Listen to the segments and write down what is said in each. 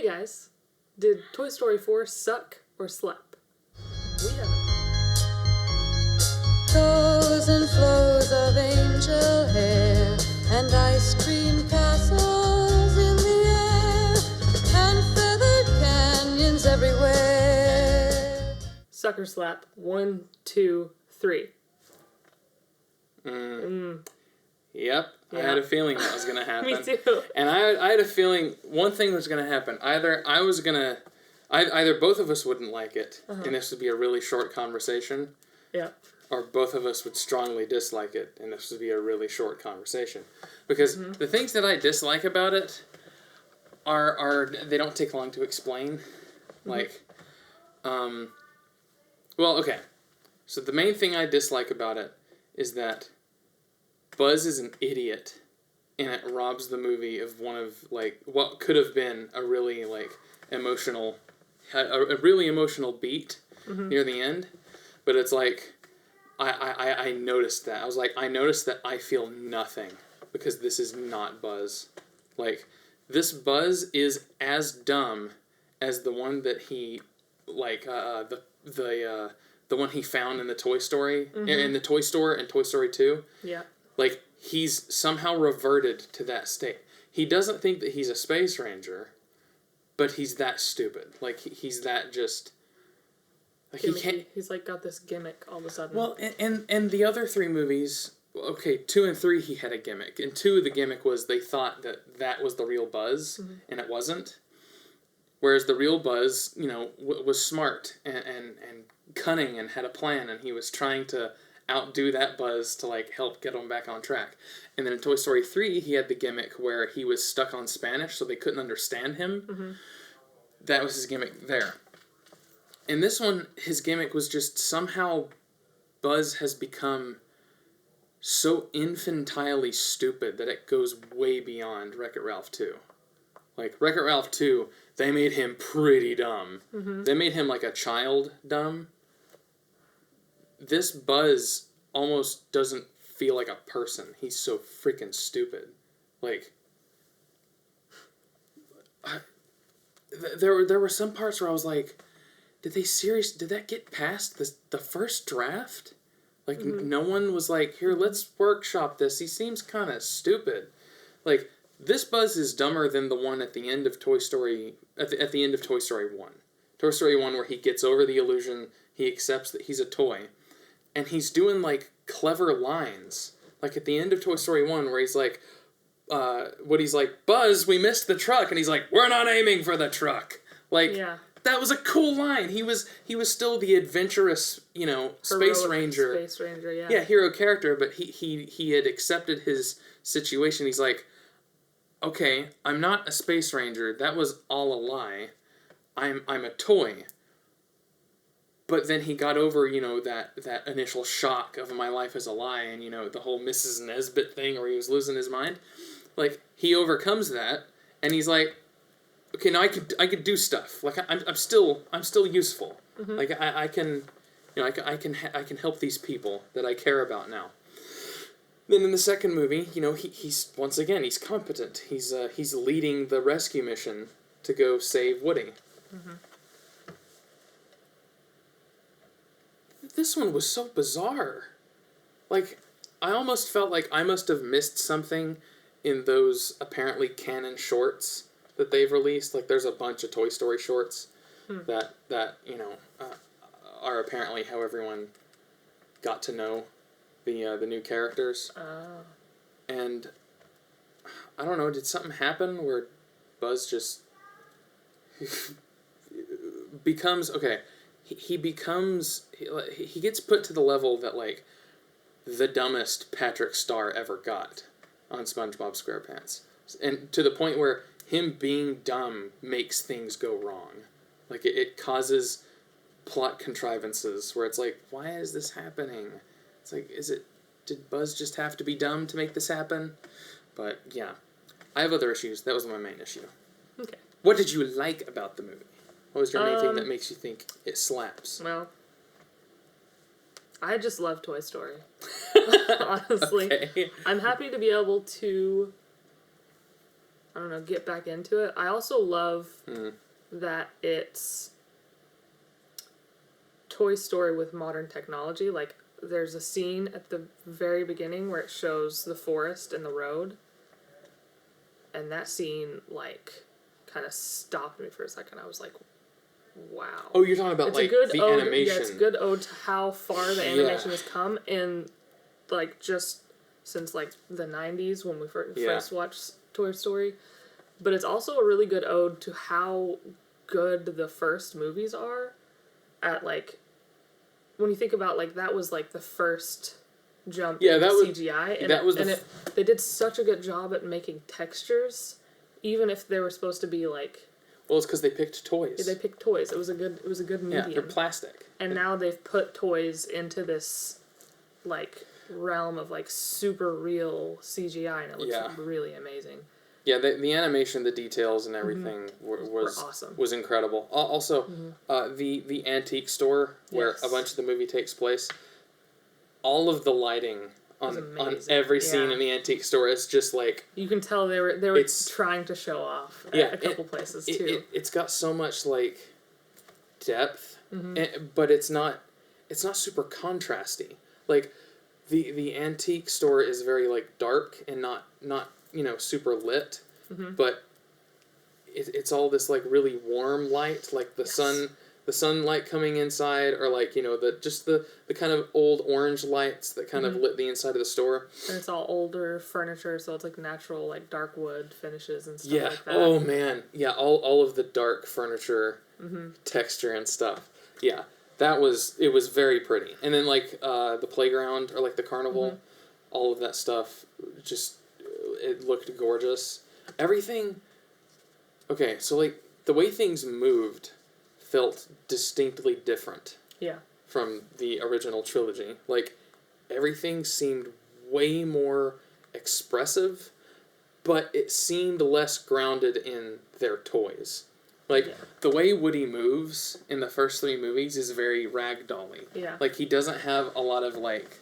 guys, did Toy Story 4 suck or slap? We have it. Flows and flows of angel hair and ice cream castles in the air and feathered canyons everywhere. Suck or slap. 1, 2, 3. Yep. I had a feeling that was going to happen. Me too. And I had a feeling one thing was going to happen. Either both of us wouldn't like it, and this would be a really short conversation, Yeah. or both of us would strongly dislike it, and this would be a really short conversation. Because the things that I dislike about it are they don't take long to explain. Like, well, okay. So the main thing I dislike about it is that Buzz is an idiot, and it robs the movie of one of, like, what could have been a really, like, emotional, a really emotional beat near the end. But it's like, I noticed that. I was like, I noticed that I feel nothing, because this is not Buzz. Like, this Buzz is as dumb as the one that he, like, the one he found in the Toy Story, in the toy store in Toy Story 2. Yeah. Like, he's somehow reverted to that state. He doesn't think that he's a space ranger, but he's that stupid. Like, he's that just... Like, he can't... He's, like, got this gimmick all of a sudden. Well, and the other 3 movies... Okay, 2 and 3 he had a gimmick. And 2, the gimmick was they thought that was the real Buzz, and it wasn't. Whereas the real Buzz, you know, was smart and cunning and had a plan, and he was trying to outdo that Buzz to, like, help get him back on track. And then in Toy Story 3, he had the gimmick where he was stuck on Spanish, so they couldn't understand him. That was his gimmick there. In this one, his gimmick was just somehow Buzz has become so infantilely stupid that it goes way beyond Wreck-It Ralph 2. Like, Wreck-It Ralph 2, they made him pretty dumb. They made him like a child dumb. This Buzz almost doesn't feel like a person. He's so freaking stupid. Like, there were some parts where I was like, did that get past the first draft? Like, no one was like, here, let's workshop this. He seems kind of stupid. Like, this Buzz is dumber than the one at the end of Toy Story, at the end of Toy Story 1. Toy Story 1, where he gets over the illusion, he accepts that he's a toy, and he's doing, like, clever lines. Like, at the end of Toy Story 1, where he's like, Buzz, we missed the truck, and he's like, we're not aiming for the truck. Like, that was a cool line. He was still the adventurous, you know, Space Ranger. Space Ranger, yeah. Yeah, hero character, but he had accepted his situation. He's like, okay, I'm not a Space Ranger. That was all a lie. I'm a toy. But then he got over, you know, that initial shock of my life as a lie, and, you know, the whole Mrs. Nesbit thing where he was losing his mind. Like, he overcomes that, and he's like, okay, now I could do stuff. Like, I'm still useful. Like, I can, you know, I can help these people that I care about now. Then in the second movie, you know, he's once again, he's competent. He's leading the rescue mission to go save Woody. This one was so bizarre. Like, I almost felt like I must have missed something in those apparently canon shorts that they've released. Like, there's a bunch of Toy Story shorts that you know, are apparently how everyone got to know the new characters. And I don't know, did something happen where Buzz just becomes, okay, he gets put to the level that, like, the dumbest Patrick Star ever got on SpongeBob SquarePants. And to the point where him being dumb makes things go wrong. Like, it causes plot contrivances where it's like, why is this happening? It's like, did Buzz just have to be dumb to make this happen? But, yeah. I have other issues. That was my main issue. Okay. What did you like about the movie? What was your main thing that makes you think it slaps? Well, I just love Toy Story. Honestly. Okay. I'm happy to be able to I don't know, get back into it. I also love that it's Toy Story with modern technology. Like, there's a scene at the very beginning where it shows the forest and the road. And that scene, like, kind of stopped me for a second. I was like, wow. Oh, you're talking about, It's like, a good the ode, animation. Yeah, it's a good ode to how far the animation has come in, like, just since, like, the 90s when we first watched Toy Story. But it's also a really good ode to how good the first movies are at, like, when you think about, like, that was, like, the first jump into CGI. And they did such a good job at making textures, even if they were supposed to be, like... Well, it's because they picked toys. Yeah, they picked toys. It was a good medium. Yeah, they're plastic. And now they've put toys into this, like, realm of, like, super real CGI, and it looks really amazing. Yeah, the animation, the details, and everything was awesome. Was incredible. Also, the antique store where a bunch of the movie takes place, all of the lighting on every scene in the antique store is just like... You can tell they were trying to show off at a couple places, too. It's got so much, like, depth, but it's not super contrasty. Like, the antique store is very, like, dark and not super lit, but it's all this, like, really warm light, like the sunlight coming inside, or, like, the kind of old orange lights that kind of lit the inside of the store. And it's all older furniture, so it's, like, natural, like, dark wood finishes and stuff like that. Oh, man. Yeah, all of the dark furniture texture and stuff. Yeah, it was very pretty. And then, like, the playground, or, like, the carnival, all of that stuff, just, it looked gorgeous. Everything... Okay, so, like, the way things moved felt distinctly different from the original trilogy. Like, everything seemed way more expressive, but it seemed less grounded in their toys. Like, the way Woody moves in the first three movies is very ragdoll-y. Yeah. Like, he doesn't have a lot of, like...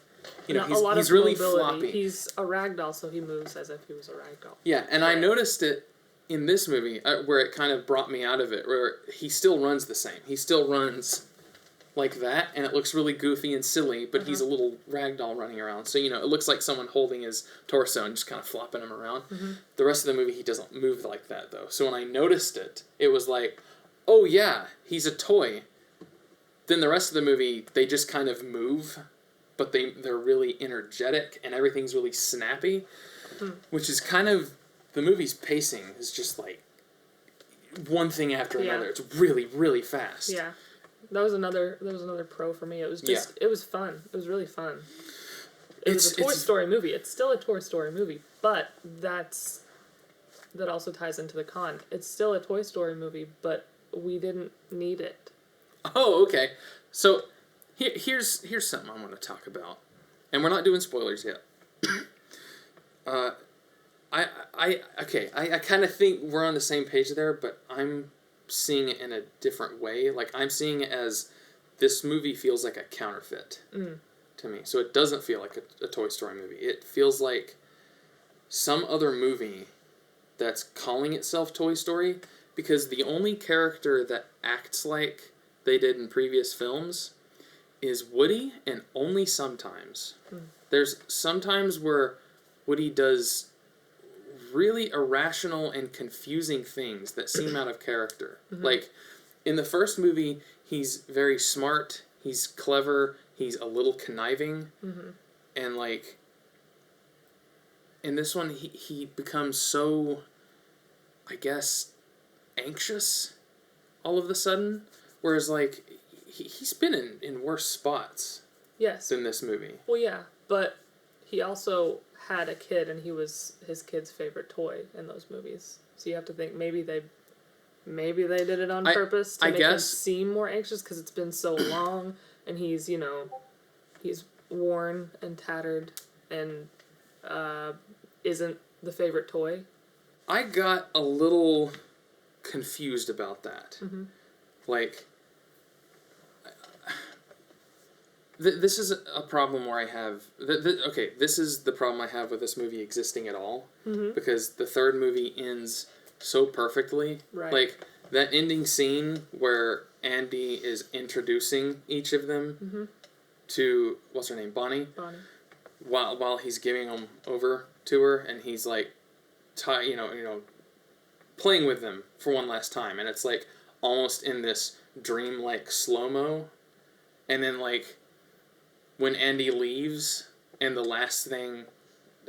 he's really floppy. He's a ragdoll, so he moves as if he was a ragdoll. Yeah, and I noticed it in this movie, where it kind of brought me out of it, where he still runs the same. He still runs like that, and it looks really goofy and silly, but he's a little ragdoll running around. So, it looks like someone holding his torso and just kind of flopping him around. The rest of the movie, he doesn't move like that, though. So when I noticed it, it was like, oh yeah, he's a toy. Then the rest of the movie, they just kind of move, but they're really energetic, and everything's really snappy, which is kind of... The movie's pacing is just, like, one thing after another. It's really, really fast. Yeah. That was another pro for me. It was just... It was fun. It was really fun. It was a Toy Story movie. It's still a Toy Story movie, but that also ties into the con. It's still a Toy Story movie, but we didn't need it. Oh, okay. So, here's something I want to talk about. And we're not doing spoilers yet. I kind of think we're on the same page there, but I'm seeing it in a different way. Like, I'm seeing it as this movie feels like a counterfeit to me. So it doesn't feel like a Toy Story movie. It feels like some other movie that's calling itself Toy Story, because the only character that acts like they did in previous films is Woody, and only sometimes. There's sometimes where Woody does really irrational and confusing things that seem out of character. Like, in the first movie, he's very smart, he's clever, he's a little conniving, and, like, in this one, he becomes so, I guess, anxious all of a sudden, whereas, like, he's been in worse spots than this movie. Well, yeah, but he also had a kid, and he was his kid's favorite toy in those movies. So you have to think maybe they did it on purpose to make him seem more anxious, because it's been so long, and he's worn and tattered and isn't the favorite toy. I got a little confused about that. Like, This is a problem where I have... okay, this is the problem I have with this movie existing at all. Mm-hmm. Because the third movie ends so perfectly. Right. Like, that ending scene where Andy is introducing each of them to... What's her name? Bonnie? Bonnie. While he's giving them over to her, and he's, like, playing with them for one last time. And it's, like, almost in this dream-like slow-mo. And then, like... when Andy leaves, and the last thing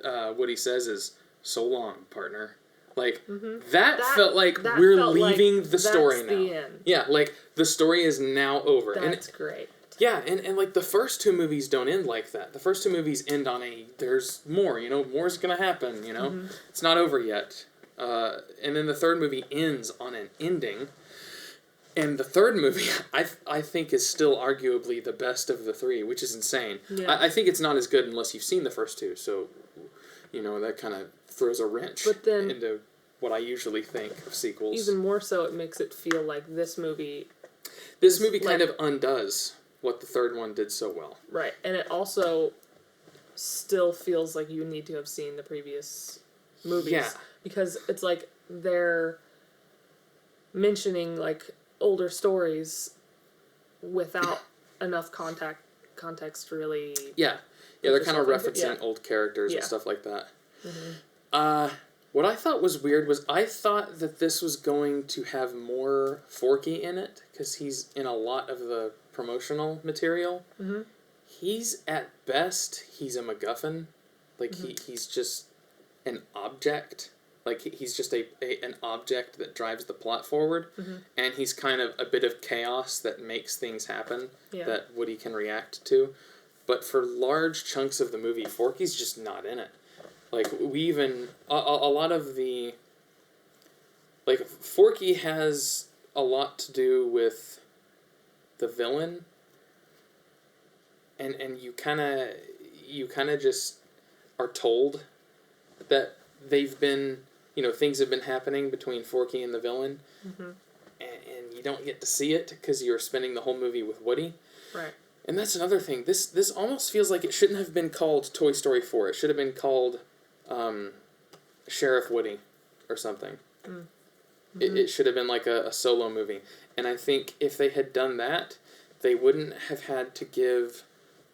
Woody says is, "So long, partner." Like, that felt like we're leaving the story now. The end. Yeah, like, the story is now over. That's great. Yeah, and like, the first two movies don't end like that. The first two movies end on there's more, more's gonna happen, It's not over yet. And then the third movie ends on an ending. And the third movie, I think, is still arguably the best of the three, which is insane. Yeah. I think it's not as good unless you've seen the first two, so, that kind of throws a wrench into what I usually think of sequels. Even more so, it makes it feel like this movie... This movie kind of undoes what the third one did so well. Right, and it also still feels like you need to have seen the previous movies. Yeah. Because it's like they're mentioning, like... older stories without enough context really. Yeah, they're kind of referencing old characters and stuff like that. What I thought was weird was I thought that this was going to have more Forky in it because he's in a lot of the promotional material. Mm-hmm. He's at best he's a MacGuffin, like he's just an object. Like, he's just an object that drives the plot forward, and he's kind of a bit of chaos that makes things happen that Woody can react to. But for large chunks of the movie, Forky's just not in it. Like, we even... A lot of the... Like, Forky has a lot to do with the villain, and you kind of just are told that they've been... things have been happening between Forky and the villain, and you don't get to see it because you're spending the whole movie with Woody. Right. And that's another thing. This almost feels like it shouldn't have been called Toy Story 4. It should have been called Sheriff Woody or something. It should have been like a solo movie. And I think if they had done that, they wouldn't have had to give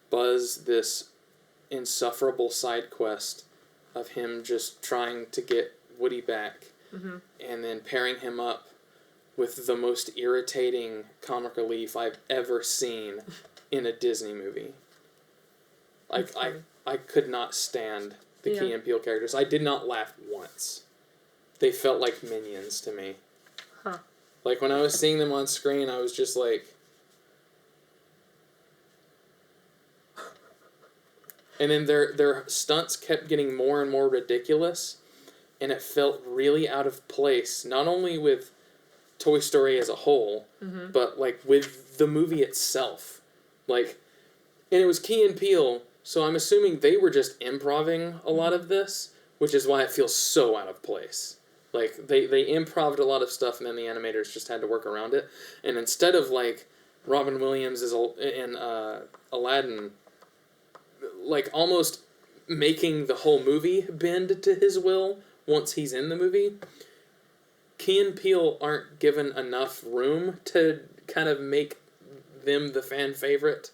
Buzz this insufferable side quest of him just trying to get Woody back, and then pairing him up with the most irritating comic relief I've ever seen in a Disney movie. Like, I could not stand the Key and Peele characters. I did not laugh once. They felt like minions to me. Huh. Like, when I was seeing them on screen, I was just like... And then their stunts kept getting more and more ridiculous, and it felt really out of place, not only with Toy Story as a whole, but, like, with the movie itself. Like, and it was Key and Peele, so I'm assuming they were just improvising a lot of this, which is why it feels so out of place. Like, they improv'd a lot of stuff, and then the animators just had to work around it. And instead of, like, Robin Williams in Aladdin... like, almost making the whole movie bend to his will once he's in the movie, Key and Peele aren't given enough room to kind of make them the fan favorite.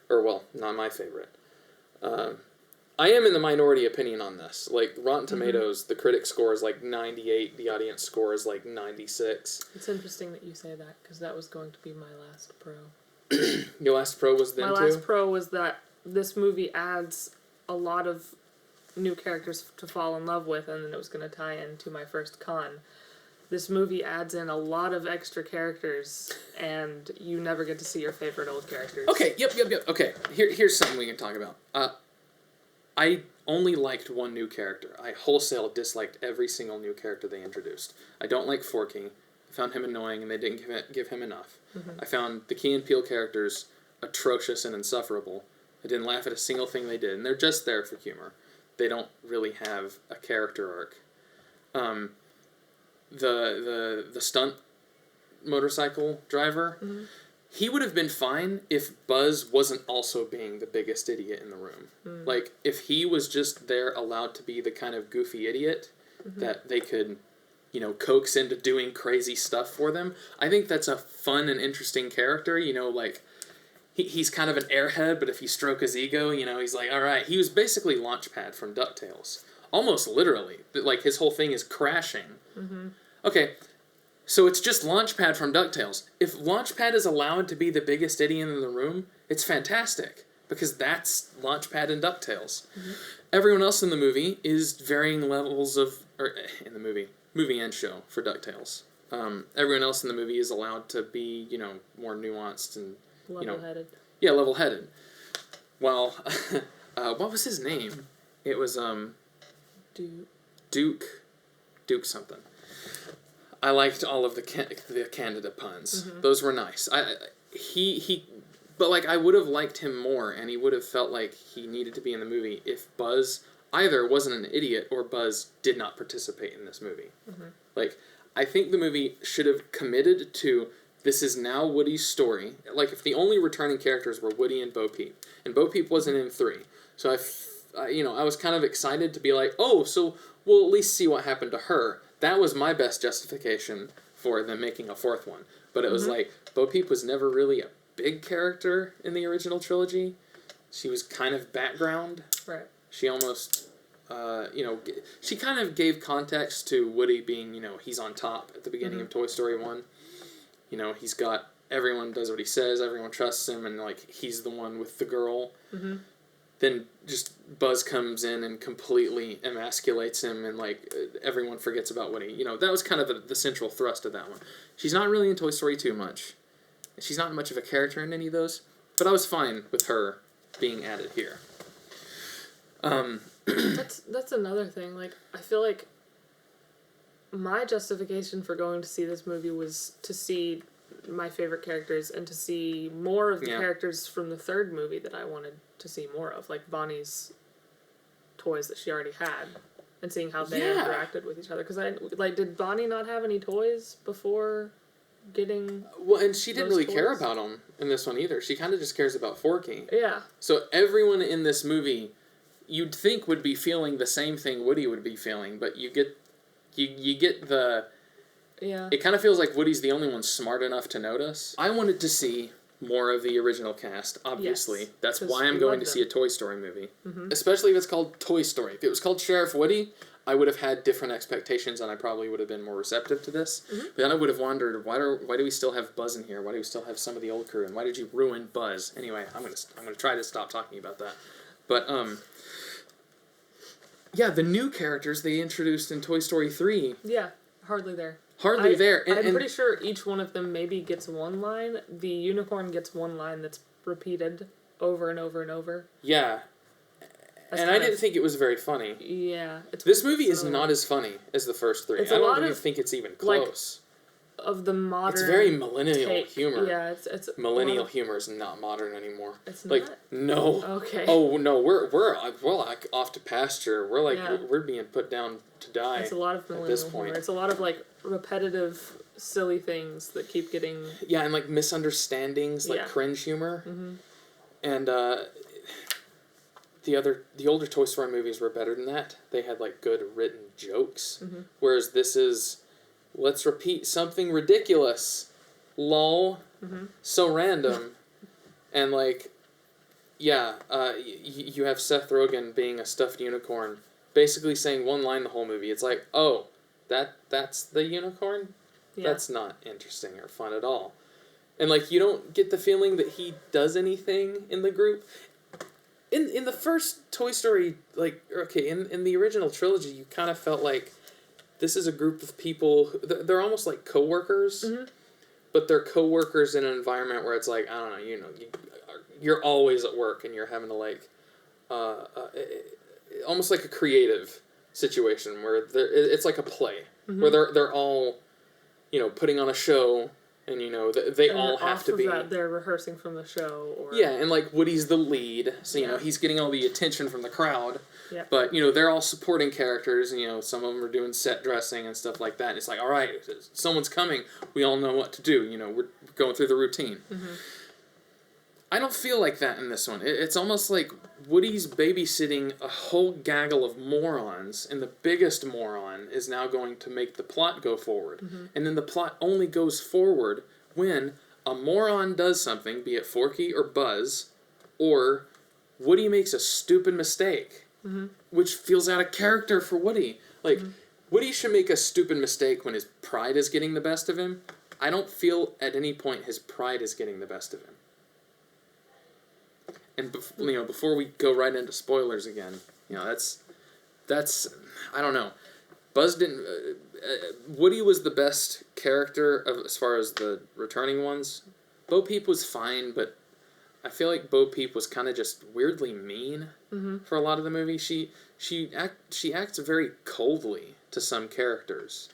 Or, well, not my favorite. I am in the minority opinion on this. Like, Rotten Tomatoes, the critic score is like 98, the audience score is like 96. It's interesting that you say that, because that was going to be my last pro. Your last pro was them too? My last pro was that this movie adds a lot of new characters to fall in love with, and then it was going to tie into my first con. This movie adds in a lot of extra characters, and you never get to see your favorite old characters. Okay, yep. Okay, here's something we can talk about. I only liked one new character. I wholesale disliked every single new character they introduced. I don't like Forky. I found him annoying, and they didn't give him enough. I found the Key and Peele characters atrocious and insufferable. I didn't laugh at a single thing they did, and they're just there for humor. They don't really have a character arc. The stunt motorcycle driver, he would have been fine if Buzz wasn't also being the biggest idiot in the room. Like, if he was just there allowed to be the kind of goofy idiot that they could, you know, coax into doing crazy stuff for them. I think that's a fun and interesting character, you know, like, he's kind of an airhead, but if you stroke his ego, you know, he's like, all right. He was basically Launchpad from DuckTales. Almost literally. Like, his whole thing is crashing. Okay, so it's just Launchpad from DuckTales. If Launchpad is allowed to be the biggest idiot in the room, it's fantastic. Because that's Launchpad in DuckTales. Everyone else in the movie is varying levels of... Or, in the movie and show for DuckTales. Everyone else in the movie is allowed to be, you know, more nuanced and... Level-headed. Yeah, level-headed. Well, what was his name? It was, Duke something. I liked all of the candidate puns. Those were nice. But, like, I would have liked him more, and he would have felt like he needed to be in the movie if Buzz either wasn't an idiot or Buzz did not participate in this movie. Like, I think the movie should have committed to... This is now Woody's story. Like, if the only returning characters were Woody and Bo Peep, and Bo Peep wasn't in 3, so I was kind of excited to be like, oh, so we'll at least see what happened to her. That was my best justification for them making a 4th one. But it was like, Bo Peep was never really a big character in the original trilogy. She was kind of background. Right. She almost, she kind of gave context to Woody being, you know, he's on top at the beginning of Toy Story 1. You know, he's got, everyone does what he says, everyone trusts him, and, like, he's the one with the girl. Then just Buzz comes in and completely emasculates him, and, like, everyone forgets about Woody. You know, that was kind of the central thrust of that one. She's not really in Toy Story 2 much. She's not much of a character in any of those, but I was fine with her being added here. That's another thing. Like, I feel like my justification for going to see this movie was to see my favorite characters and to see more of the characters from the 3rd movie that I wanted to see more of, like Bonnie's toys that she already had, and seeing how they interacted with each other. Because did Bonnie not have any toys before getting? Well, and she didn't really care about them in this one either. She kind of just cares about Forky. Yeah. So everyone in this movie, you'd think would be feeling the same thing Woody would be feeling, but you get the... Yeah. It kind of feels like Woody's the only one smart enough to notice. I wanted to see more of the original cast, obviously. Yes, that's why I'm going to see a Toy Story movie. Especially if it's called Toy Story. If it was called Sheriff Woody, I would have had different expectations and I probably would have been more receptive to this. But then I would have wondered, why do we still have Buzz in here? Why do we still have some of the old crew? And why did you ruin Buzz? Anyway, I'm gonna try to stop talking about that. But, yeah, the new characters they introduced in Toy Story 3. Yeah, hardly there. Hardly there. I'm pretty sure each one of them maybe gets one line. The unicorn gets one line that's repeated over and over and over. Yeah. And I didn't think it was very funny. Yeah. This movie is not as funny as the first 3. I don't even think it's even close. Of the modern... It's very millennial humor. Yeah, it's millennial humor is not modern anymore. It's like, not? No. Okay. Oh, no, we're like off to pasture. We're like, we're being put down to die. It's a lot of millennial humor. It's a lot of, like, repetitive, silly things that keep getting... Yeah, and, like, misunderstandings, like cringe humor. And, the older Toy Story movies were better than that. They had, like, good written jokes. Whereas this is... Let's repeat something ridiculous. Lol. So random. And, like, yeah, you have Seth Rogen being a stuffed unicorn, basically saying one line the whole movie. It's like, oh, that's the unicorn? Yeah. That's not interesting or fun at all. And, like, you don't get the feeling that he does anything in the group. In the first Toy Story, like, okay, in the original trilogy, you kind of felt like this is a group of people, they're almost like co-workers, but they're co-workers in an environment where it's like, I don't know, you're always at work and you're having to, like, almost like a creative situation where it's like a play, where they're all, putting on a show And, they and all then have off to of be... that, they're rehearsing from the show. Or Yeah, and, Woody's the lead, so, Yeah. he's getting all the attention from the crowd. Yep. But, they're all supporting characters, and, some of them are doing set dressing and stuff like that. And it's like, all right, someone's coming. We all know what to do. We're going through the routine. Mm-hmm. I don't feel like that in this one. It's almost like Woody's babysitting a whole gaggle of morons, and the biggest moron is now going to make the plot go forward. Mm-hmm. And then the plot only goes forward when a moron does something, be it Forky or Buzz, or Woody makes a stupid mistake, mm-hmm. which feels out of character for Woody. Woody should make a stupid mistake when his pride is getting the best of him. I don't feel at any point his pride is getting the best of him. And before we go right into spoilers again, that's I don't know. Buzz didn't. Woody was the best character as far as the returning ones. Bo Peep was fine, but I feel like Bo Peep was kind of just weirdly mean for a lot of the movie. She acts very coldly to some characters,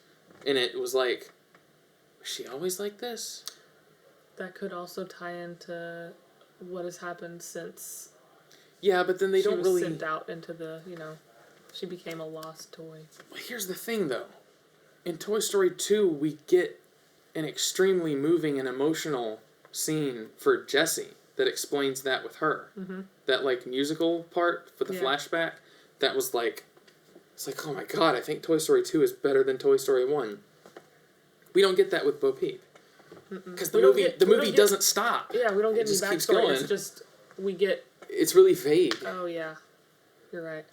and it was like, was she always like this? That could also tie into what has happened since. Yeah, but then they don't really sent out into the she became a lost toy. Well, here's the thing, though. In Toy Story 2, we get an extremely moving and emotional scene for Jessie that explains that with her. Mm-hmm. That, musical part for the flashback, that was it's like, oh my god, I think Toy Story 2 is better than Toy Story 1. We don't get that with Bo Peep. Because the movie doesn't stop. Yeah, we don't get any just keeps backstory. going. It's just, we get... It's really vague. Oh, yeah. You're right.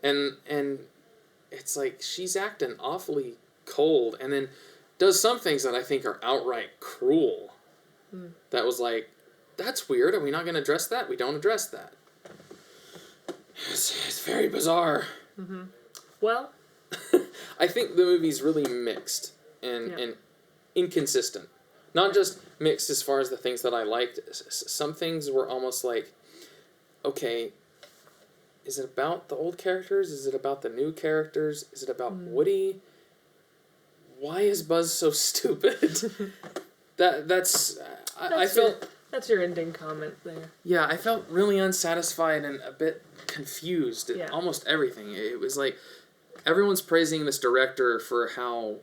And it's like, she's acting awfully cold, and then does some things that I think are outright cruel. That was like, that's weird. Are we not going to address that? We don't address that. It's very bizarre. Mm-hmm. Well... I think the movie's really mixed and inconsistent. Not just mixed as far as the things that I liked. Some things were almost like, okay, is it about the old characters? Is it about the new characters? Is it about Woody? Why is Buzz so stupid? I felt... That's your ending comment there. Yeah, I felt really unsatisfied and a bit confused at almost everything. It was like, everyone's praising this director for how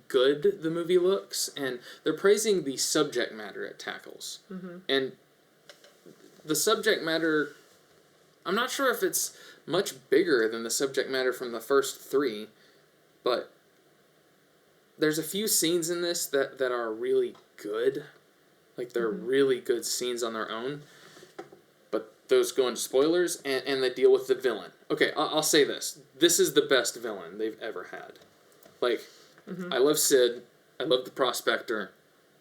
good the movie looks, and they're praising the subject matter it tackles. Mm-hmm. And the subject matter, I'm not sure if it's much bigger than the subject matter from the first three, but there's a few scenes in this that are really good. They're really good scenes on their own. But those go into spoilers, and they deal with the villain. Okay, I'll say this. This is the best villain they've ever had. I love Sid. I love the Prospector.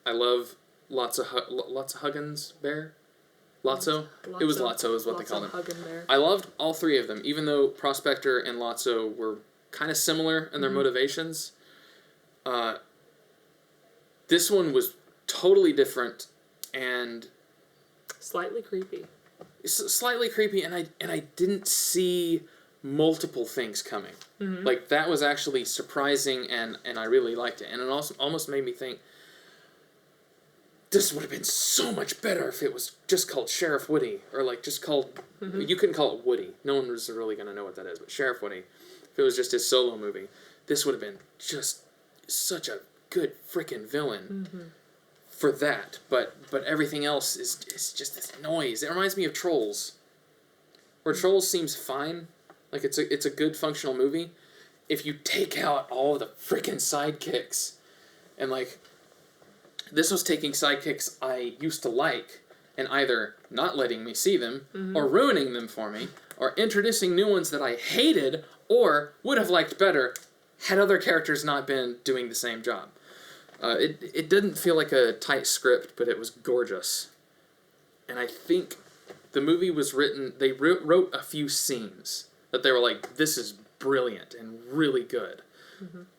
I love Lotso Huggins Bear? Lotso? It was Lotso is what they called him. Bear. I loved all three of them, even though Prospector and Lotso were kind of similar in their motivations. This one was totally different and slightly creepy. Slightly creepy, and I didn't see multiple things coming. That was actually surprising, and I really liked it. And it also almost made me think, this would have been so much better if it was just called Sheriff Woody, or just called, you couldn't call it Woody. No one was really going to know what that is, but Sheriff Woody, if it was just his solo movie, this would have been just such a good freaking villain for that. But everything else is just this noise. It reminds me of Trolls, where Trolls seems fine. It's a good functional movie. If you take out all of the freaking sidekicks, and this was taking sidekicks I used to like, and either not letting me see them, or ruining them for me, or introducing new ones that I hated, or would have liked better, had other characters not been doing the same job. It didn't feel like a tight script, but it was gorgeous. And I think the movie was written, they wrote a few scenes that they were like, this is brilliant and really good.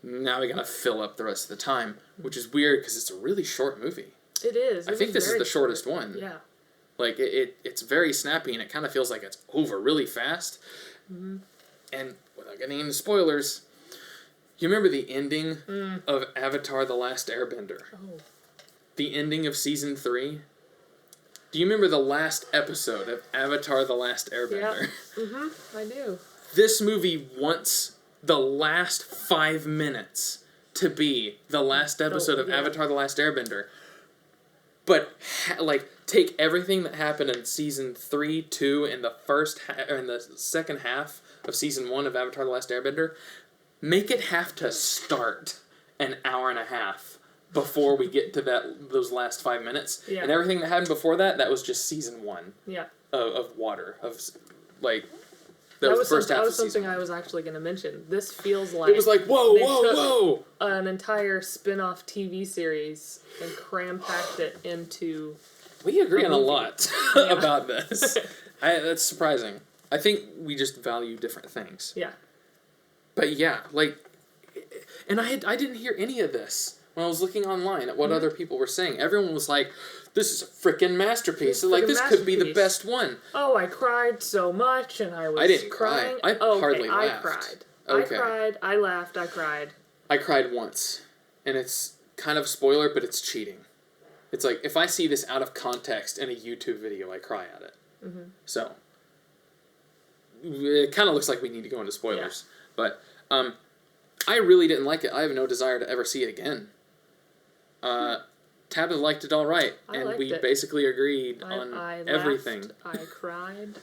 Now we gotta fill up the rest of the time, which is weird because it's a really short movie. It is. I think this is the shortest one. Yeah. It's very snappy, and it kind of feels like it's over really fast. And without getting into spoilers, you remember the ending of Avatar: The Last Airbender? Oh. the ending of season 3? Do you remember the last episode of Avatar: The Last Airbender? Yep. I do. This movie wants the last 5 minutes to be the last episode of Avatar: The Last Airbender. But, take everything that happened in season 3, 2, and the second half of season 1 of Avatar: The Last Airbender, make it have to start an hour and a half before we get to those last 5 minutes. Yeah. And everything that happened before that was just season 1 Yeah. of Water. That was half of something season I 1. was actually going to mention. This feels like... It was like, whoa, they whoa, took whoa! an entire spin-off TV series and cram-packed it into... We agree on a movie. lot about this. That's surprising. I think we just value different things. Yeah. But yeah, and I didn't hear any of this when I was looking online at what other people were saying. Everyone was like, "This is a freaking masterpiece." This could be the best one. Oh, I cried so much, and I was I didn't crying. cry. I hardly I laughed. cried. Okay. I cried. I laughed. I cried. I cried once, and it's kind of spoiler, but it's cheating. It's like, if I see this out of context in a YouTube video, I cry at it. Mm-hmm. So, it kind of looks like we need to go into spoilers. Yeah. But, I really didn't like it. I have no desire to ever see it again. Tabitha liked it all right, and we basically agreed on everything. I cried.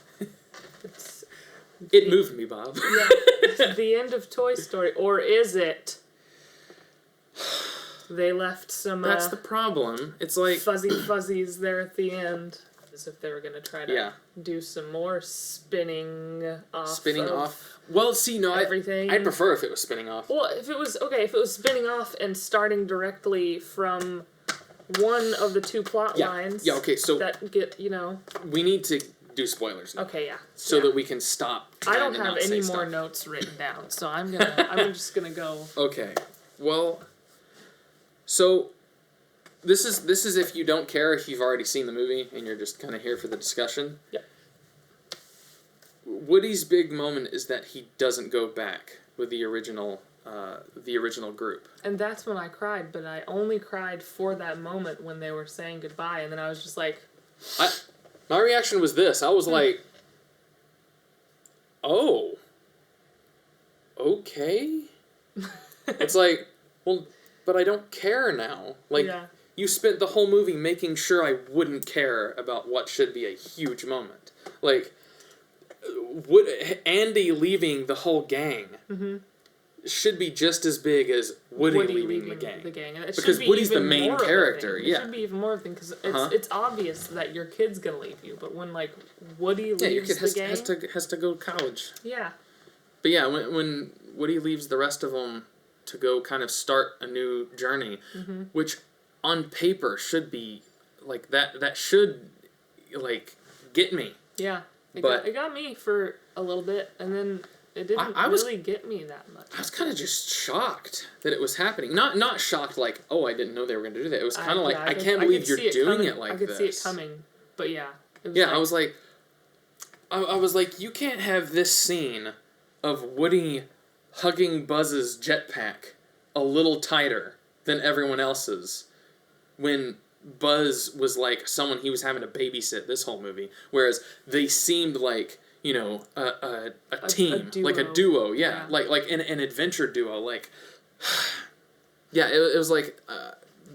It moved me, Bob. Yeah, it's the end of Toy Story. Or is it? They left some... That's the problem. It's like... Fuzzy fuzzies there at the end. As if they were going to try to do some more spinning off. Well, see, no, everything. I'd prefer if it was spinning off. Well, if it was spinning off and starting directly from one of the two plot lines. Yeah, okay, so... That get, We need to do spoilers now. Okay, yeah. So that we can stop I don't have any more notes written down, so I'm just gonna go. Okay. Well... So, this is if you don't care if you've already seen the movie and you're just kind of here for the discussion. Yep. Woody's big moment is that he doesn't go back with the original group. And that's when I cried, but I only cried for that moment when they were saying goodbye, and then I was just like... My reaction was this. I was like, oh, okay. It's like, well... But I don't care now. You spent the whole movie making sure I wouldn't care about what should be a huge moment. Andy leaving the whole gang should be just as big as Woody leaving the gang. Because Woody's the main character. It should be even more of a thing, because it's obvious that your kid's going to leave you, but when, Woody leaves the gang... has to go to college. Yeah. But yeah, when Woody leaves the rest of them to go kind of start a new journey, which on paper should be that should get me. Yeah, it got me for a little bit, and then it didn't really get me that much. I was kind of just shocked that it was happening. Not shocked I didn't know they were going to do that. It was kind of I can't believe you're doing it like this. I could see it coming, but yeah. I was like, you can't have this scene of Woody hugging Buzz's jetpack a little tighter than everyone else's when Buzz was someone he was having to babysit this whole movie, whereas they seemed like a team, a duo, like an adventure duo, it was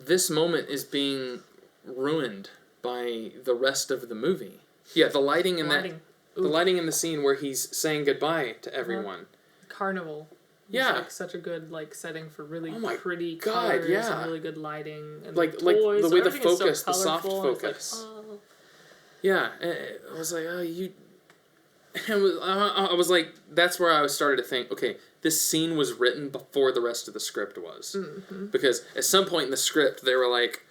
this moment is being ruined by the rest of the movie. Yeah, the lighting in the lighting in the scene where he's saying goodbye to everyone. Carnival. Yeah. Such a good setting for really pretty God, colors and really good lighting and toys, the way the focus, the soft focus. Yeah, I was like, I was like, that's where I started to think, okay, this scene was written before the rest of the script was. Mm-hmm. Because at some point in the script, they were like,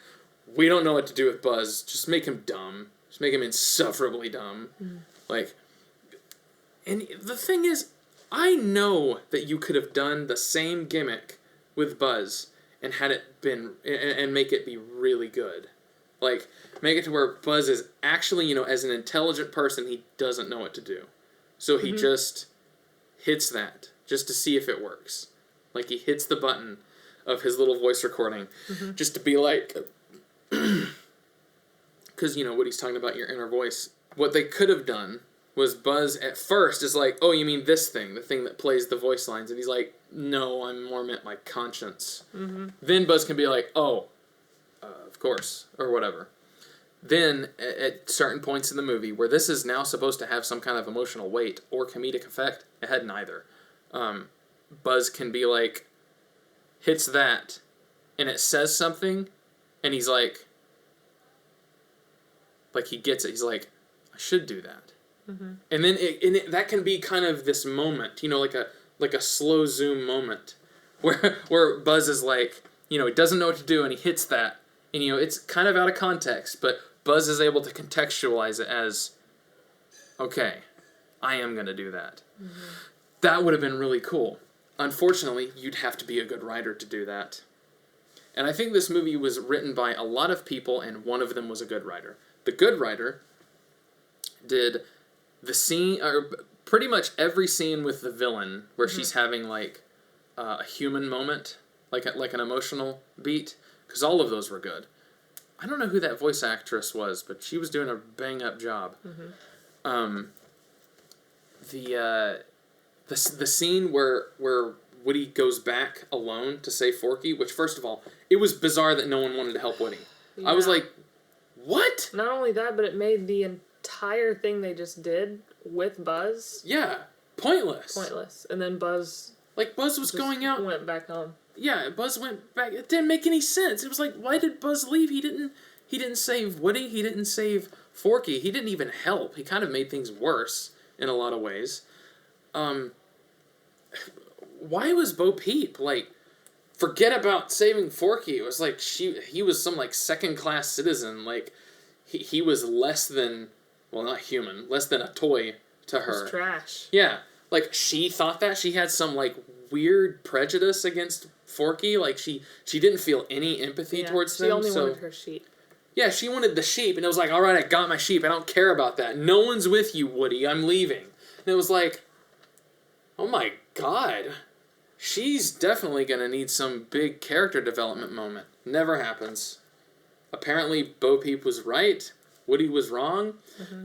we don't know what to do with Buzz, just make him dumb. Just make him insufferably dumb. And the thing is, I know that you could have done the same gimmick with Buzz and had it been, and make it be really good. Make it to where Buzz is actually, as an intelligent person, he doesn't know what to do. So he just hits that, just to see if it works. He hits the button of his little voice recording, just to be like, because, Woody's talking about your inner voice. What they could have done was Buzz at first is like, oh, you mean this thing, the thing that plays the voice lines. And he's like, no, I'm more meant my conscience. Mm-hmm. Then Buzz can be like, oh, of course, or whatever. Then, at certain points in the movie, where this is now supposed to have some kind of emotional weight or comedic effect, it had neither. Buzz can be like, hits that, and it says something, and he's like he gets it. He's like, I should do that. Mm-hmm. And then that can be kind of this moment, like a slow zoom moment, where Buzz is like, he doesn't know what to do, and he hits that, and it's kind of out of context, but Buzz is able to contextualize it as, okay, I am going to do that. Mm-hmm. That would have been really cool. Unfortunately, you'd have to be a good writer to do that. And I think this movie was written by a lot of people, and one of them was a good writer. The good writer did the scene, or pretty much every scene with the villain, where mm-hmm. she's having, like, a human moment, like an emotional beat, because all of those were good. I don't know who that voice actress was, but she was doing a bang-up job. Mm-hmm. The scene where Woody goes back alone to save Forky, which, first of all, it was bizarre that no one wanted to help Woody. Yeah. I was like, what? Not only that, but it made the entire thing they just did with Buzz... Yeah, pointless. And then Buzz... Like, Buzz was going out... went back home. Yeah, Buzz went back. It didn't make any sense. It was like, why did Buzz leave? He didn't save Woody. He didn't save Forky. He didn't even help. He kind of made things worse in a lot of ways. Why was Bo Peep like, forget about saving Forky? It was like he was some like second-class citizen. Like he was less than, well, not human, less than a toy to her. It was trash. Yeah, like she thought that she had some like weird prejudice against Forky. Like she didn't feel any empathy towards them. She only wanted her sheep. Yeah, she wanted the sheep, and it was like, all right, I got my sheep. I don't care about that. No one's with you, Woody. I'm leaving. And it was like, oh my God. She's definitely going to need some big character development moment. Never happens. Apparently, Bo Peep was right. Woody was wrong. Mm-hmm.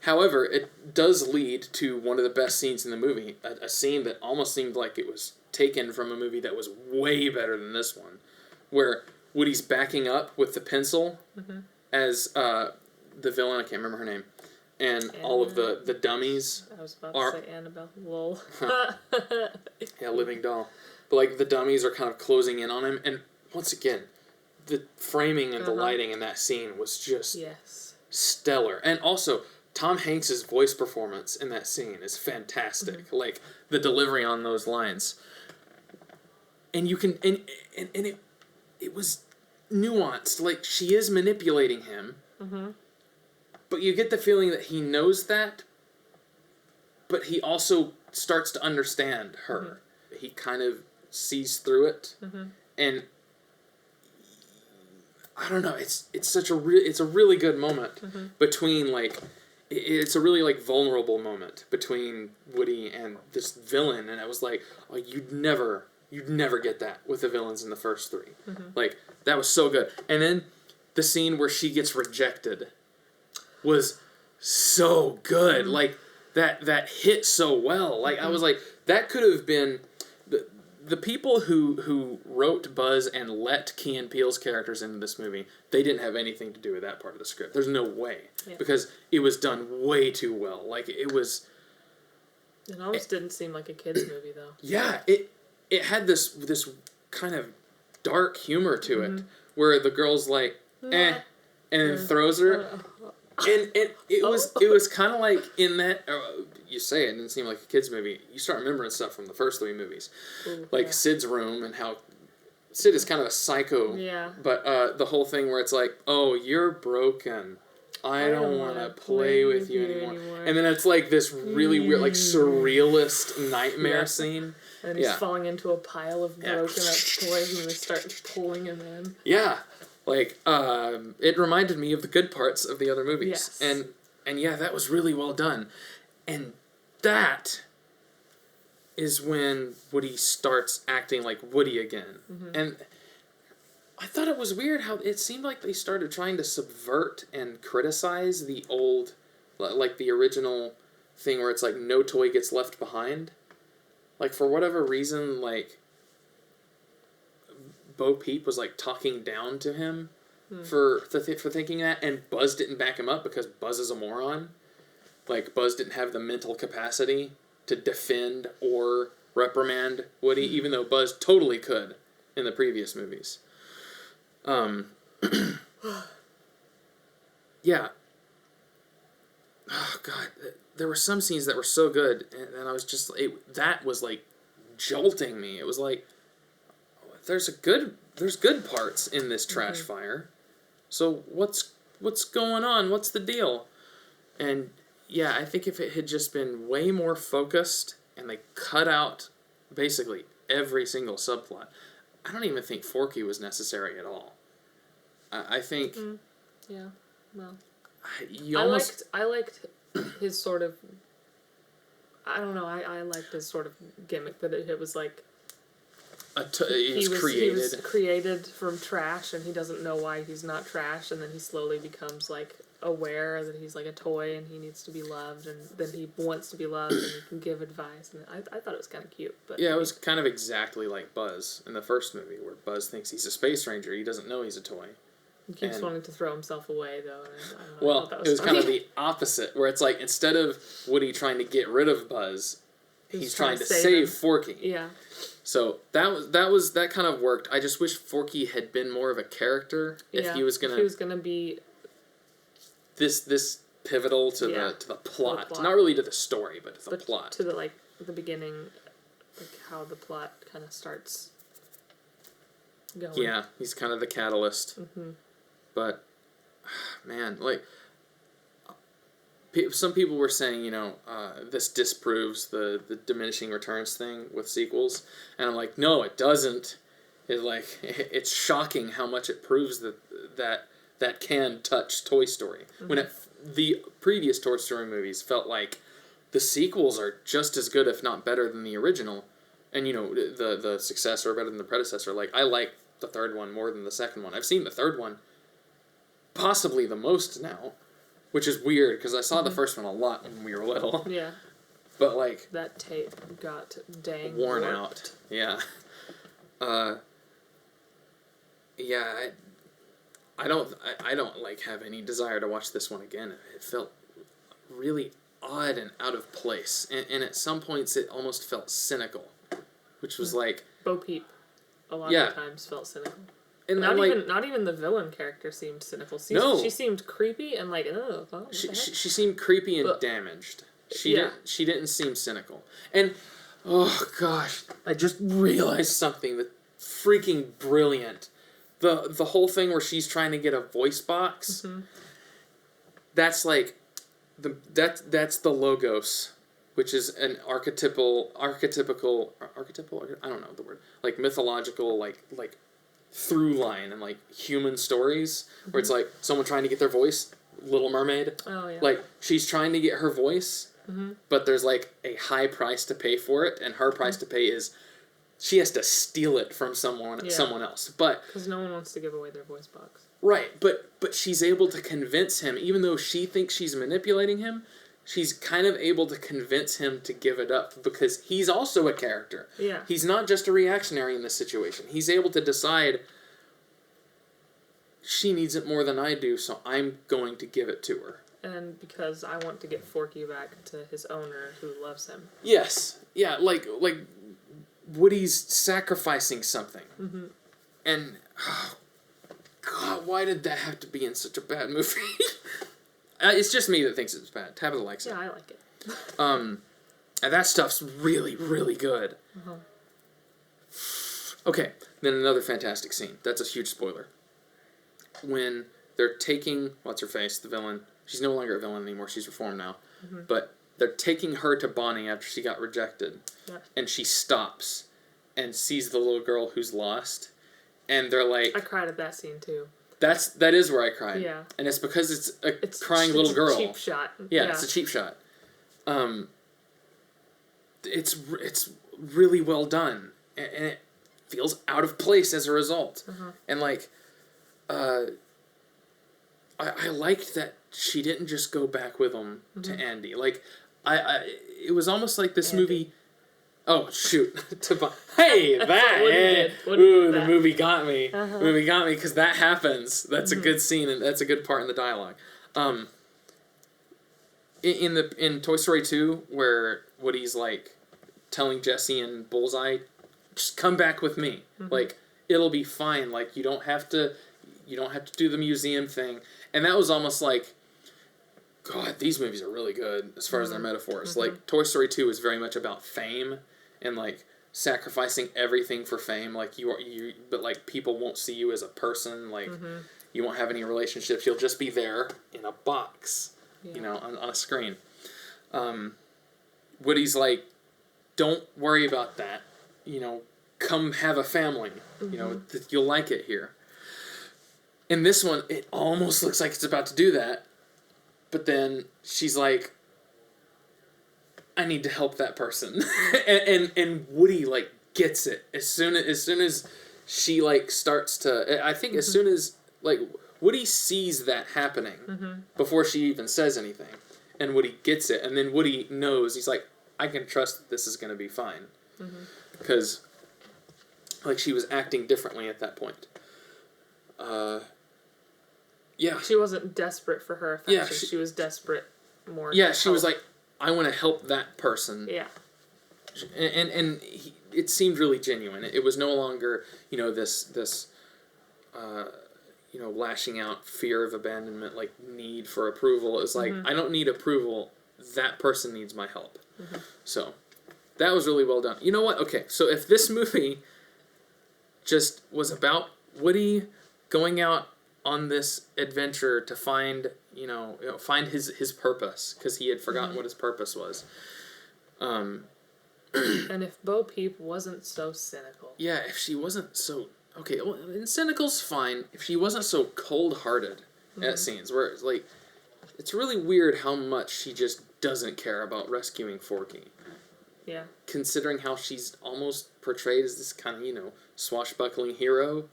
However, it does lead to one of the best scenes in the movie. A scene that almost seemed like it was taken from a movie that was way better than this one. Where Woody's backing up with the pencil mm-hmm. as the villain, I can't remember her name. And all of the dummies. I was about to say Annabelle. Lol. Yeah, living doll. But like the dummies are kind of closing in on him, and once again, the framing and the lighting in that scene was just stellar. And also, Tom Hanks' voice performance in that scene is fantastic. Mm-hmm. Like the delivery on those lines. And you can and it was nuanced. Like she is manipulating him. Mm-hmm. But you get the feeling that he knows that, but he also starts to understand her. Mm-hmm. He kind of sees through it, mm-hmm. and I don't know. It's a really good moment mm-hmm. between like it's a really like vulnerable moment between Woody and this villain, and I was like, oh, you'd never get that with the villains in the first three. Mm-hmm. Like that was so good, and then the scene where she gets rejected was so good. Mm-hmm. Like that hit so well. Like mm-hmm. I was like, that could have been the people who wrote Buzz and let Key and Peele's characters into this movie. They didn't have anything to do with that part of the script. There's no way because it was done way too well. Like it was. It almost didn't seem like a kids movie though. Yeah, it had this kind of dark humor to mm-hmm. it, where the girl's like, and then throws her. And it was kind of like in that, you say it didn't seem like a kid's movie. You start remembering stuff from the first three movies. Like Sid's room and how Sid is kind of a psycho. Yeah. But the whole thing where it's like, oh, you're broken. I don't want to play with you anymore. And then it's like this really weird, like surrealist nightmare scene. And he's falling into a pile of broken up toys and they start pulling him in. Yeah. Like, it reminded me of the good parts of the other movies. Yes. And yeah, that was really well done. And that is when Woody starts acting like Woody again. Mm-hmm. And I thought it was weird how it seemed like they started trying to subvert and criticize the old, like the original thing where it's like no toy gets left behind. Like for whatever reason, like Bo Peep was like talking down to him for thinking that, and Buzz didn't back him up because Buzz is a moron. Like Buzz didn't have the mental capacity to defend or reprimand Woody, even though Buzz totally could in the previous movies. Yeah. Oh God, there were some scenes that were so good, and I was just that was like jolting me. It was like there's good parts in this trash fire. So what's going on? What's the deal? And yeah, I think if it had just been way more focused and they cut out basically every single subplot, I don't even think Forky was necessary at all. I think. Yeah. Well. I liked his sort of. I don't know. I liked his sort of gimmick that it was like. He was created from trash, and he doesn't know why he's not trash, and then he slowly becomes like aware that he's like a toy and he needs to be loved, and then he wants to be loved and he can give advice, and I thought it was kind of cute. But yeah, it was kind of exactly like Buzz in the first movie, where Buzz thinks he's a space ranger. He doesn't know he's a toy. He keeps wanting to throw himself away, though. And well, it was kind of the opposite, where it's like instead of Woody trying to get rid of Buzz, he's trying to save Forky. Yeah. So that kind of worked. I just wish Forky had been more of a character. If he was gonna be this pivotal to the plot, not really to the story, but to the plot, to the beginning, like how the plot kind of starts going. Yeah, he's kind of the catalyst. Mm-hmm. But man, like some people were saying, this disproves the diminishing returns thing with sequels, and I'm like, no, it doesn't. It's shocking how much it proves that can touch Toy Story. Mm-hmm. When the previous Toy Story movies felt like the sequels are just as good, if not better, than the original, and the successor better than the predecessor. Like I like the third one more than the second one. I've seen the third one possibly the most now. Which is weird, because I saw the first one a lot when we were little. Yeah. But, like... that tape got dang worn warped. out. Yeah. Yeah, I don't, like, have any desire to watch this one again. It felt really odd and out of place. And at some points, it almost felt cynical. Which was, like... Bo Peep, a lot of the times, felt cynical. And not even the villain character seemed cynical. She seemed creepy and like, she seemed creepy and damaged. She didn't seem cynical. And oh gosh, I just realized something that freaking brilliant. The whole thing where she's trying to get a voice box. Mm-hmm. That's like that's the Logos, which is an archetypical I don't know the word, like mythological like through line and like human stories where it's like someone trying to get their voice. Little Mermaid. Oh yeah. Like she's trying to get her voice, but there's like a high price to pay for it, and her price to pay is she has to steal it from someone else. But because no one wants to give away their voice box. Right, but she's able to convince him, even though she thinks she's manipulating him. She's kind of able to convince him to give it up because he's also a character. Yeah. He's not just a reactionary in this situation. He's able to decide she needs it more than I do, so I'm going to give it to her. And because I want to get Forky back to his owner who loves him. Yes. Yeah, like Woody's sacrificing something. Mm-hmm. And, oh, God, why did that have to be in such a bad movie? It's just me that thinks it's bad. Tabitha likes it. Yeah, I like it. And that stuff's really, really good. Uh-huh. Okay, then another fantastic scene. That's a huge spoiler. When they're taking what's-her-face, the villain. She's no longer a villain anymore. She's reformed now. Mm-hmm. But they're taking her to Bonnie after she got rejected. Yeah. And she stops and sees the little girl who's lost. And they're like... I cried at that scene, too. That is where I cried. Yeah. And it's because it's a crying little girl. It's a cheap shot. Yeah, it's a cheap shot. It's really well done. And feels out of place as a result. And like, I liked that she didn't just go back with him to Andy. Like, it was almost like this movie. Oh shoot! Hey, that! Ooh, the movie got me. The movie got me because that happens. That's a good scene, and that's a good part in the dialogue. In Toy Story 2, where Woody's like telling Jessie and Bullseye, just come back with me. Like, it'll be fine. Like, you don't have to do the museum thing. And that was almost like, God, these movies are really good as far as their metaphors. Like, Toy Story 2 is very much about fame and like sacrificing everything for fame. Like, but like people won't see you as a person. Like, you won't have any relationships. You'll just be there in a box. You know, on a screen. Woody's like, don't worry about that. You know, come have a family. You know, you'll like it here. In this one, it almost looks like it's about to do that. But then she's like, I need to help that person. and Woody, like, gets it. As soon as she, like, starts to... I think as soon as, like... Woody sees that happening before she even says anything. And Woody gets it. And then Woody knows. He's like, I can trust that this is going to be fine. Because, like, she was acting differently at that point. Yeah. She wasn't desperate for her affection. Yeah, she was desperate more. Yeah, she was like, I want to help that person. Yeah. And it seemed really genuine. It was no longer, you know, this you know, lashing out, fear of abandonment, like need for approval. It's like, I don't need approval. That person needs my help. So that was really well done. You know what? Okay, so if this movie just was about Woody going out on this adventure to find, find his purpose, because he had forgotten what his purpose was. And if Bo Peep wasn't so cynical. Yeah, if she wasn't so... Okay, well, and cynical's fine if she wasn't so cold-hearted at scenes where it's like, it's really weird how much she just doesn't care about rescuing Forky. Yeah. Considering how she's almost portrayed as this kind of, swashbuckling hero.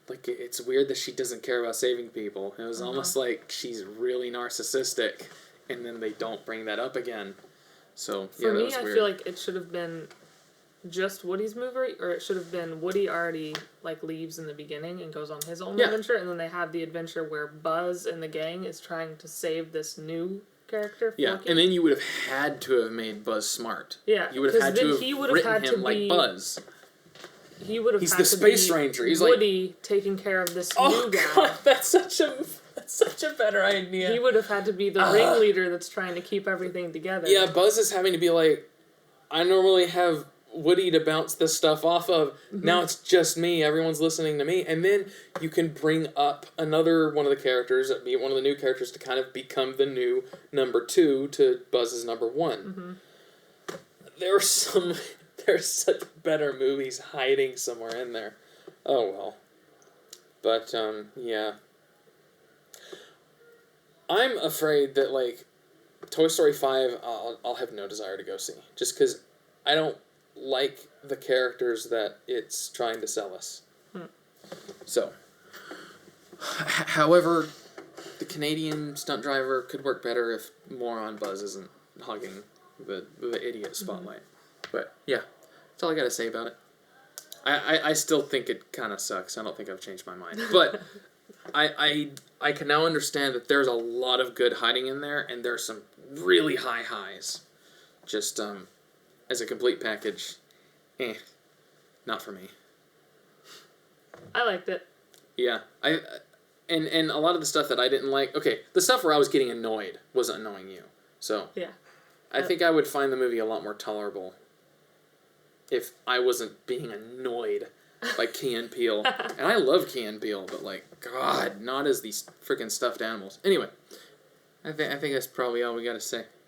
Like, it's weird that she doesn't care about saving people. It was almost like she's really narcissistic, and then they don't bring that up again. So, For me, I feel like it should have been just Woody's movie, or it should have been Woody already like leaves in the beginning and goes on his own adventure, and then they have the adventure where Buzz and the gang is trying to save this new character. Forky. And then you would have had to have made Buzz smart. Yeah, you would have had to have written him like Buzz. He would have. He's the Space Ranger. He's Woody taking care of this new guy. God, that's such a better idea. He would have had to be the ringleader that's trying to keep everything together. Yeah, Buzz is having to be like, I normally have Woody to bounce this stuff off of. Now it's just me. Everyone's listening to me. And then you can bring up another one of the characters, be one of the new characters, to kind of become the new number 2 to Buzz's number 1. There's such better movies hiding somewhere in there. Oh, well. But, yeah. I'm afraid that, like, Toy Story 5, I'll have no desire to go see. Just because I don't like the characters that it's trying to sell us. So, however, the Canadian stunt driver could work better if Moron Buzz isn't hogging the idiot spotlight. But, yeah, that's all I gotta say about it. I still think it kind of sucks. I don't think I've changed my mind. But I can now understand that there's a lot of good hiding in there, and there's some really high highs. Just, as a complete package, not for me. I liked it. Yeah, and a lot of the stuff that I didn't like. Okay, the stuff where I was getting annoyed wasn't annoying you. So yeah, I think I would find the movie a lot more tolerable if I wasn't being annoyed by Key and Peele. And I love Key and Peele, but like, God, not as these freaking stuffed animals. Anyway, I think that's probably all we got to say.